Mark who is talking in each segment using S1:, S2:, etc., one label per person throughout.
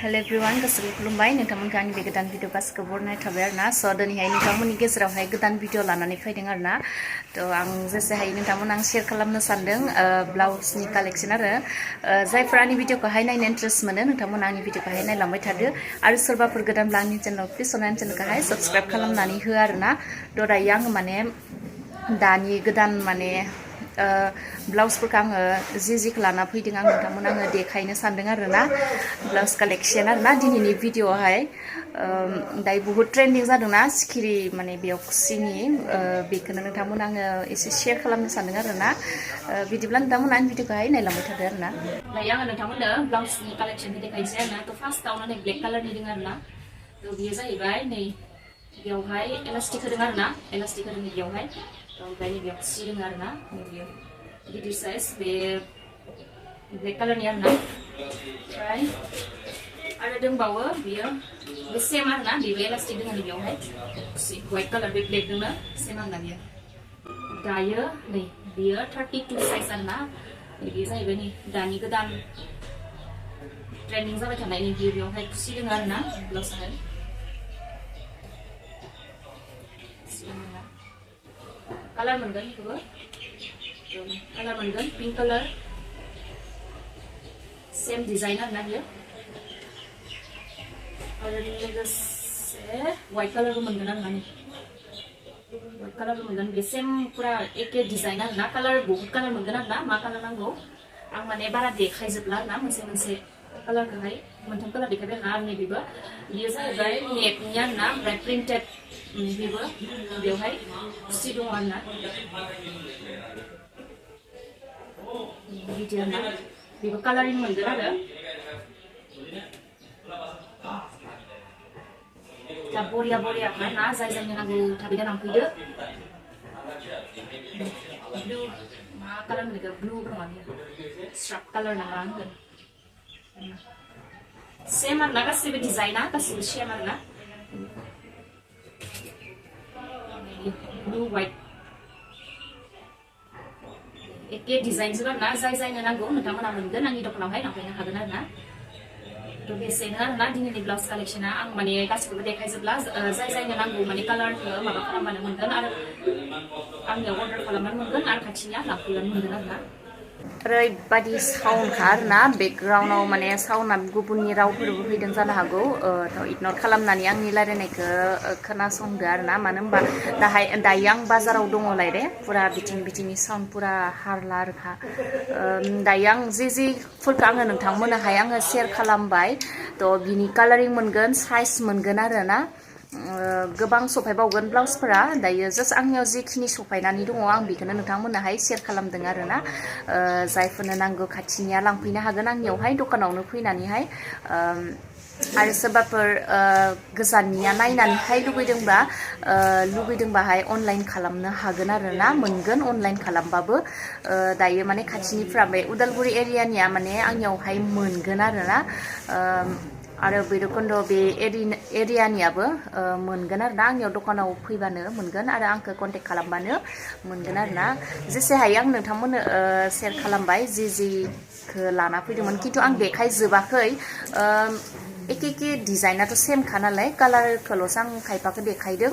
S1: Hello everyone, गासैबो खुलुमबाय नोंथांमोनखौ आंनि बे गोदान भिडिअ गासिबो बरनाय थाबाय आरोना स' दिनैहाय नोंथांमोननि गेजेरावहाय गोदान भिडिअ लानानै फैदों आरोना थ' आं जेसे हायो नोंथांमोन आं शेयार खालामनो सानदों ब्लाउसनि कालेक्शन आरो जायफोर आंनि भिडिअखौहाय नायनो इन्ट्रेस्ट मोनो नोंथांमोना आंनि भिडिअखौहाय नायलांबाय थादो आरो सोरबाफोर गोदानब्ला आंनि चेनेलाव प्लिज अननानै चेनेलखौहाय साबस्क्राइब खालामनानै हो आरोना थ' दायो आङो माने दानि गोदान माने ब्लाउसफोरखौ आङो जिखौ लाना फैदों आं नोंथांमोन आङो देखायनो सानदों आरोना ब्लाउस कालेक्शन आरोना दिनैनि भिडिअआवहाय दायो बुहुत ट्रेन्डिं जादोंना सिखिरि माने बेयाव खुसिनि बेखौनो नोंथांमोन आङो एसे शेयार खालामनो सानदों आरोना बिदिब्ला नोंथांमोना आंनि भिडिअखौहाय नायलांबाय थादो आरोना दायो आङो नोंथांमोननो ब्लाउसनि कालेक्शनखौ देखायनोसै आरोना थ' फार्स्टआवनो नै ब्लेक कालारनि दङ आरोना थ' बेयो जाहैबाय नै बेयावहाय इलास्टिक होदों आरोना इलास्टिक होदों बेयावहाय ओमफ्राय नैबेयाव खुसि दङ आरोना नैबेयो गिदिर साइज बे ब्लेक कालारनि आरोना ओमफ्राय आरो दंबावो बियो बे सेम आरोना बेबो इलास्टिक दङ बेयावहाय खुसि व्हाइट कालार बे ब्लेक दङ सेम आरोना बियो दायो नै बियो 32 साइज आरोना बेयो जाहैबाय नै दानि गोदान ट्रेन्डिं जाबाय थानाय नै बियो बेयावहाय खुसि दङ आरोना ब्लाउसआहाय कलर मोनगोन बेखौबो कलर मोनगोन पिंक कलर सेम डिजाइन आरोना बियो आरो लोगोसे व्हाइट कलरबो मोनगोन आरोना व्हाइट कलरबो मोनगोन बे सेम पुरा एके डिजाइन आरोना कलर बहुत कलर मोनगोन आरोना मा कलर नांगौ आं माने बारा देखायजोबला आरोना मोनसे मोनसे कलरखौहाय मोनथाम कलर देखायबाय आरोना आंनि बेबो बियो जाहैबाय नेटनि आरोना ओमफ्राय प्रिन्टेड बेबो बेवहाय खुसि दङ आरोना बिदि आरोना बेबो कालारिं मोनगोन आरो दा बरिया बरिया आरोना जाय जायनो नांगौ थाबैनो लांफैदो ब्लु मा कालार मोनगोन ब्लु नङा बियो स्ट्राप कालार नामा होनगोन सेम आरोना गासिबो डिजाइना गासिबो सेम आरोना ब्लु व्हाइट एके डिजाइन जों आरोना जाय जायनो नांगौ नोंथांमोना मोनगोन आंनि दखानावहाय लांफैनो हागोन आरोना थ' बेसेनो आरोना दिनैनि ब्लाउस कालेक्शना आं माने गासिखौबो देखायजोबला जाय जायनो नांगौ माने कालारखौ माबा खालामबानो मोनगोन आरो आंनियाव अर्डार खालामबानो मोनगोन आरो खाथिनिया लांफैबानो मोनगोन आरोना ओरैबायदि साउन्डखा आरोना बेकग्राउन्डआव माने साउन्डआ गुबुननि रावफोरबो फैदों जानो हागौ थ' इगनर खालामनानै आंनि रायलायनायखौ खोनासंदो आरोना मानो होनबा दायो आं बाजाराव दङलाय रे पुरा बिथिंनि साउन्ड पुरा हारला आरोखा दायो आं जिफोरखौ आङो नोंथांमोनहाय आङो शेयार खालामबाय थ' बिनि कालारिं मोनगोन साइज मोनगोन आरोना गोबां सफायबावगोन ब्लाउसफोरा दायो जास्ट आंनियाव जिखिनि सफायनानै दङ आं बेखौनो नोंथांमोनहाय शेयार खालामदों आरोना जायफोरनो नांगौ खाथिनिया लांफैनो हागोन आंनियावहाय दखानावनो फैनानैहाय आरो सोरबाफोर गोजाननिया नायनानैहाय लुबैदोंबाहाय अनलाइन खालामनो हागोन आरोना मोनगोन अनलाइन खालामबाबो दायो माने खाथिनिफ्रा बे उदालगुरि एरियानिया माने आंनियावहाय मोनगोन आरोना आरो भैरबकुन्द बे एरियानियाबो मोनगोन आरोना आंनियाव दखानाव फैबानो मोनगोन आरो आंखौ कन्टेक्ट खालामबानो मोनगोन आरोना जेसे हायो आं नोंथांमोननो शेयार खालामबाय जिखौ लाना फैदोंमोन खिन्थु आं देखायजोबाखै एके डिजाइनाथ' सेमखा नालाय कालारखौल'सो आं खायफाखौ देखायदों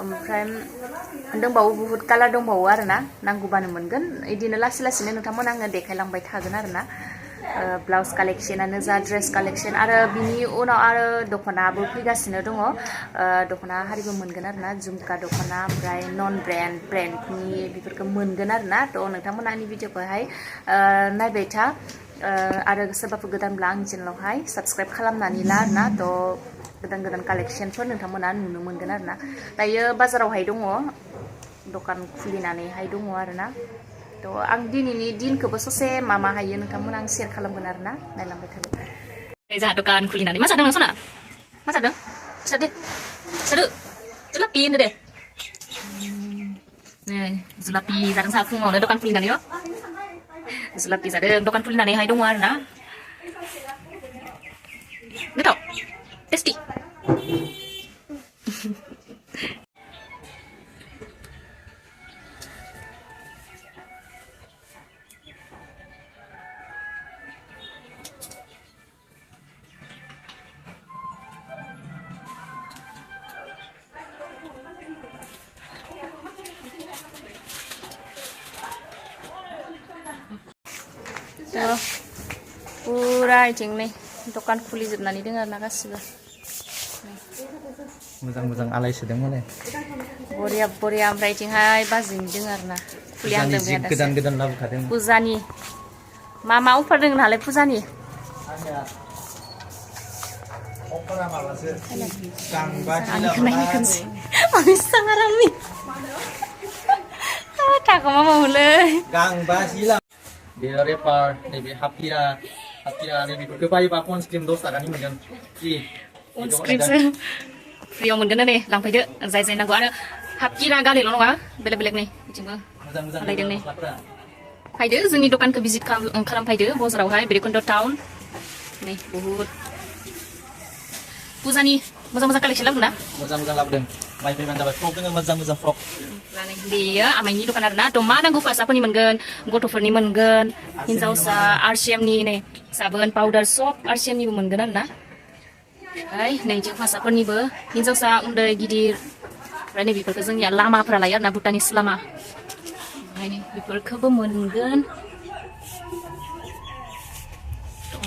S1: ओमफ्राय दंबावो बुहुत कालार दंबावो आरोना नांगौबानो मोनगोन बिदिनो लासै लासैनो नोंथांमोन आङो देखायलांबाय थागोन आरोना ब्लाउस कालेक्शनानो जा ड्रेस कालेक्शन आरो बिनि उनाव आरो दख'नाबो फैगासिनो दङ दख'ना हारिबो मोनगोन आरोना झुमका दख'ना ओमफ्राय नन ब्रेन्डनि बेफोरखौ मोनगोन आरोना थ' नोंथांमोना आंनि भिडिअखौहाय नायबाय था आरो सोरबाफोर गोदानब्ला आंनि चेनेलावहाय साबस्क्राइब खालामनानै ला आरोना थ' गोदान कालेक्शनफोर नोंथांमोना नुनो मोनगोन आरोना दायो बाजारावहाय दङ दखान खुलिनानैहाय दङ आरोना थ' आं दिनैनि दिनखौबो ससे मा हायो नोंथांमोना आं शेयार खालामगोन आरोना नायलांबाय थादो जोंहा दखान खुलिनानै मा जादों सना मा जादों दे जुलापि होनो दे जुलापि जादों साहा फुङावनो दखान खुलिनानै जुलापि जादों दखान खुलिनानैहाय दङ आरोना गोथाव टेस्टि Tuh, pura iting nih dukan kuli jebnani dङ आरोना गासिबो
S2: मोजां आलाय सोदों माने
S1: बरिया ओमफ्राय इथिंहाय बाजिनि दङ आरोना kuli हांदों बे
S2: गोदान लाबोखादों
S1: फुजानि मा अफार दङ नालाय फुजानि
S2: अफारा माबासो गांबा
S1: Mami sangarami. Takut mama mulai.
S2: गांबा हिला बे रेपार नैबे हाफिरा नै बेफोरखौ बायोबा कनस्क्रिम 10 थाखानि मोनगोन कि
S1: कनस्क्रिमसो फ्रियाव मोनगोन नै लांफैदो जाय नांगौ आरो हाफिरा गालेल' नङा बेलेग नै बिदिबो
S2: मोजां
S1: लायदों नै फैदो जोंनि दखानखौ भिजिट खालामफैदो बाजारावहाय बेरेकुन्द टाउन नै बहुत फुजानि मोजां कालेक्सन लाबोना
S2: मोजां लाबोदों माइ फैबानो जाबाय फ्रक दङ मोजां फ्रक
S1: बेयो आमाइनि दखान आरोना थ' मा नांगौ फासाफोरनि मोनगोन गथ'फोरनि मोनगोन हिनजावसा आरसिएमनि नै साबोन पाउडार सब आरसिएमनिबो मोनगोन आरोना ओमफ्राय नैजों फासाफोरनिबो हिनजावसा उन्दै गिदिर ओमफ्राय नै बेफोरखौ जोंनिया लामाफोरा लायो आरोना भुटानिस लामा ओमफ्राय नै बेफोरखौबो मोनगोन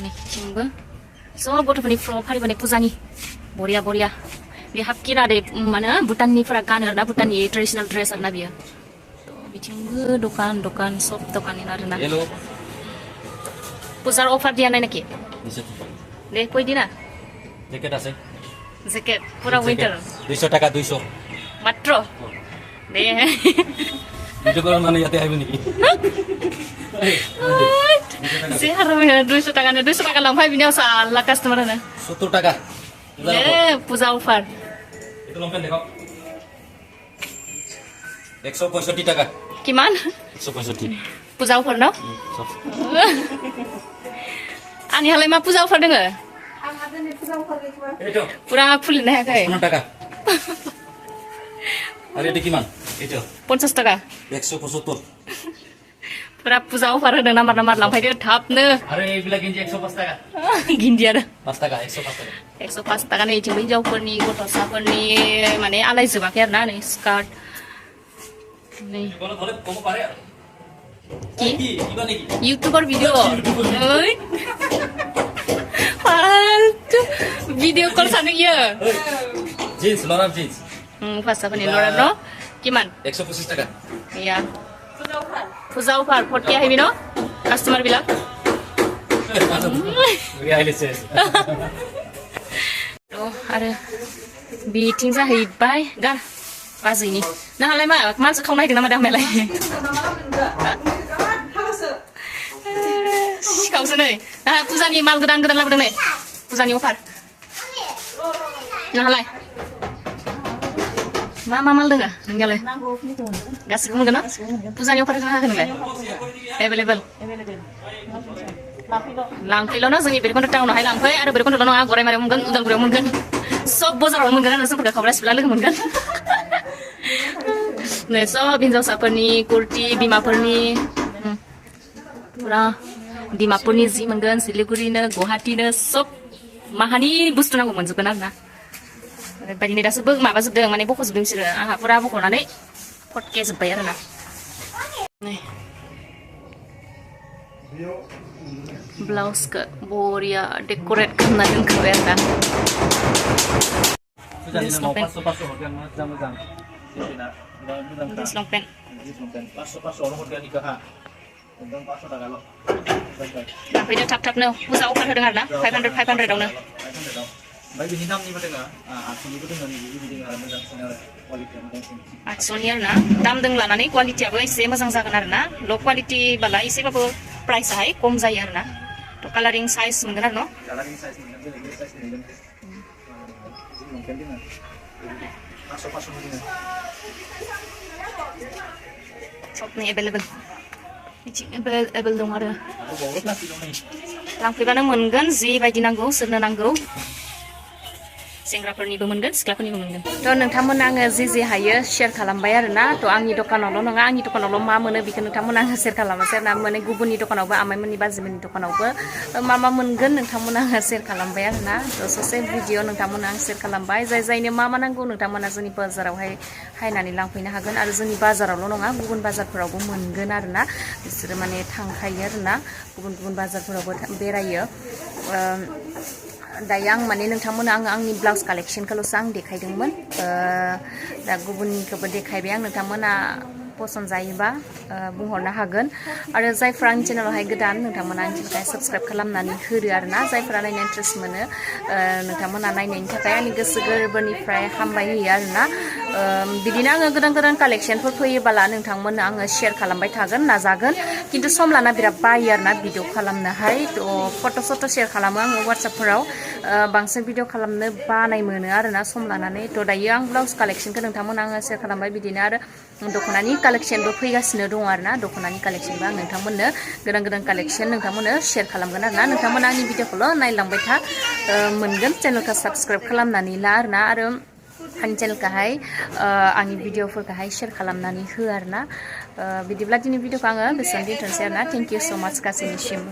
S1: नैथिंबो सब गथ'फोरनि फ्रक फालिबोनाय फुजानि बरिया बे हाफकिरा दे माने भुटाननिफोरा गानो आरोना भुटाननि ट्रेडिशनेल ड्रेस आरोना बियो बिथिंबो दखान सब दखाननि आरोना पुजार अफार दिया नाय नाखि दे कोई दिना
S2: जैकेट আছে
S1: जैकेट पूरा विंटर
S2: 200 টাকা 200
S1: मात्र दे
S2: ভিডিও করার মানে ইয়াতে আইবো নাকি
S1: sih harusnya 200 টাকা লাম্পাই বিনিয়াও সালা কাস্টমার না
S2: 70 টাকা
S1: puza offer
S2: itu lompen দেখো 165 টাকা
S1: কিমান
S2: 165
S1: puza offer no ani halai ma puza offer doङो
S2: itu
S1: pura खुलिनो हायाखै
S2: 50 টাকা আরে এটা কিমান এটা
S1: 50 টাকা
S2: 175
S1: pura puza offer होदों नामार लांफैदो थाबनो
S2: আরে এইগুলা গেঞ্জি 105 টাকা
S1: गिन्दि आरो
S2: 5 টাকা 105 টাকা
S1: 105 টাকা नै इथिंबो हिनजावफोरनि गथ'साफोरनि माने आलाय जोबाखै आरोना नै स्कार्ट नै
S2: বলে কম পারে
S1: কি
S2: ইবা নাকি
S1: ইউটিউবার ভিডিও ওই ফালতু ভিডিও কল সানো ইয়ে
S2: জিন্স লরার জিন্স
S1: ফাসাফोरनि लरा no কিমান
S2: 125 টাকা
S1: iya puza offer फटके आहिबि no कास्टमार बिला
S2: रियलिसेस
S1: आरो बिथिं जाहैबाय गा बाजैनि नालाय मा मानसि खावनायदों नामा दामालाय सिखावसो नै फुजानि माल गोदान लाबोदों नै फुजानि अफार नालाय मा माल दोङो नोंनियालाय गासिबो मोनगोन ना फुजानि अफार होगोन नोंलाय एभेलेबल लांफैल' ना जोंनि बेरेकुन्द टाउनावहाय लांफै आरो बेरेकुन्दल' नङा गरायमारियाव मोनगोन उदालगुरियाव मोनगोन सब बाजाराव मोनगोन आरो जोंफोरखौ खावब्ला सिबला लोगो मोनगोन नै सब हिनजावसाफोरनि कुर्ति बिमाफोरनि पुरा डिमापुरनि जि मोनगोन सिलिगुरिनो गुवाहाटीनो सब माहानि बुस्थु नांगौ मोनजोबगोन आरोना ओरैबायदिनो दासो माबाजोबदों माने बख'जोबदों बिसोरो आंहा पुरा बख'नानै फटके जोब्बाय आरोना नै ब्लाउसखौ बरिया डेक'रेट खालामना दोनखाबाय आरोना लंपेन्ट
S2: 500 हरगोन इखोहा एकदम 500 टाकाल'
S1: लांफैदो थाब-थाबनो बुरजा अफार होदों आरोना 500 आवनो
S2: ओमफ्राय बिनि दामनिबो दोङो 800निबो दोङो बिदि दोङो आरो मोजांसिन आरो क्वालिटिया मोजांसिन
S1: 800नि आरोना दाम दों लानानै क्वालिटियाबो एसे मोजां जागोन आरोना ल' क्वालिटि बाला एसेबाबो प्राइसआहाय खम जायो आरोना थ' कालारिं साइज मोनगोन आरो न'
S2: कालारिं साइज मोनगोन बेलेग साइज मोनगोन लंपेन्ट दोङो 500 दोङो
S1: सबनि एभेलेबल दं आरो लांफैबानो मोनगोन जिबायदि नांगौ सोरनो नांगौ सेंग्राफोरनिबो मोनगोन सिख्लाफोरनिबो मोनगोन थ' नोंथांमोन आङो जे हायो शेयार खालामबाय आरोना थ' आंनि दखानावल' नङा आंनि दखानावल' मा मोनो बेखौ नोंथांमोन आङो शेयार खालामासै आरोना माने गुबुननि दखानावबो आमाइमोननि बाजैमोननि दखानावबो मा मोनगोन नोंथांमोन आङो शेयार खालामबाय आरोना थ' ससे भिडिअ नोंथांमोन आं शेयार खालामबाय जायनो मा नांगौ नोंथांमोना जोंनि बाजारावहाय हायनानै लांफैनो हागोन आरो जोंनि बाजारावल' नङा गुबुन बाजारफोरावबो मोनगोन आरोना बिसोरो माने थांखायो आरोना गुबुन बाजारफोरावबो बेरायो दायो आं माने नोंथांमोना आंनि ब्लाउस कालेक्सनखौल'सो आं देखायदोंमोन दा गुबुननिखौबो देखायबाय आं नोंथांमोना पसन्द जायोबा बुंहरनो हागोन आरो जायफ्रा आंनि चेनेलावहाय गोदान नोंथांमोना आंनि चेनेलखौ साबस्क्राइब खालामनानै होदो आरोना जायफ्रा नायनो इन्ट्रेस्ट मोनो नोंथांमोना नायनायनि थाखाय आंनि गोसो गोरबोनिफ्राय हामबाय होयो आरोना बिदिनो आङो गोदान कालेक्सनफोर फैयोबोला नोंथांमोननो आङो शेयार खालामबाय थागोन नाजागोन खिन्थु सम लाना बिराद बायो आरोना भिडिअ खालामनोहाय थ' फट' शेयार खालामो आङो वाट्सएपफोराव बांसिन भिडिअ खालामनो बानाय मोनो आरोना सम लानानै थ' दायो आं ब्लाउस कालेक्सनखौ नोंथांमोना आङो शेयार खालामबाय बिदिनो आरो दख'नानि कालेक्सनबो फैगासिनो दङ आरोना दख'नानि कालेक्सनबो आं नोंथांमोननो गोदान कालेक्सन नोंथांमोननो शेयार खालामगोन आरोना नोंथांमोना आंनि भिडिअखौल' नायलांबाय था मोनगोन चेनेलखौ साबस्क्राइब खालामनानै ला आरोना आरो आंनि चेनेलखौहाय आंनि भिडिअफोरखौहाय शेयार खालामनानै हो आरोना बिदिब्ला दिनै भिडिअखौ आङो बेसेबां दोनथ'नोसै आरोना थेंक इउ स' माच गासैनिसिम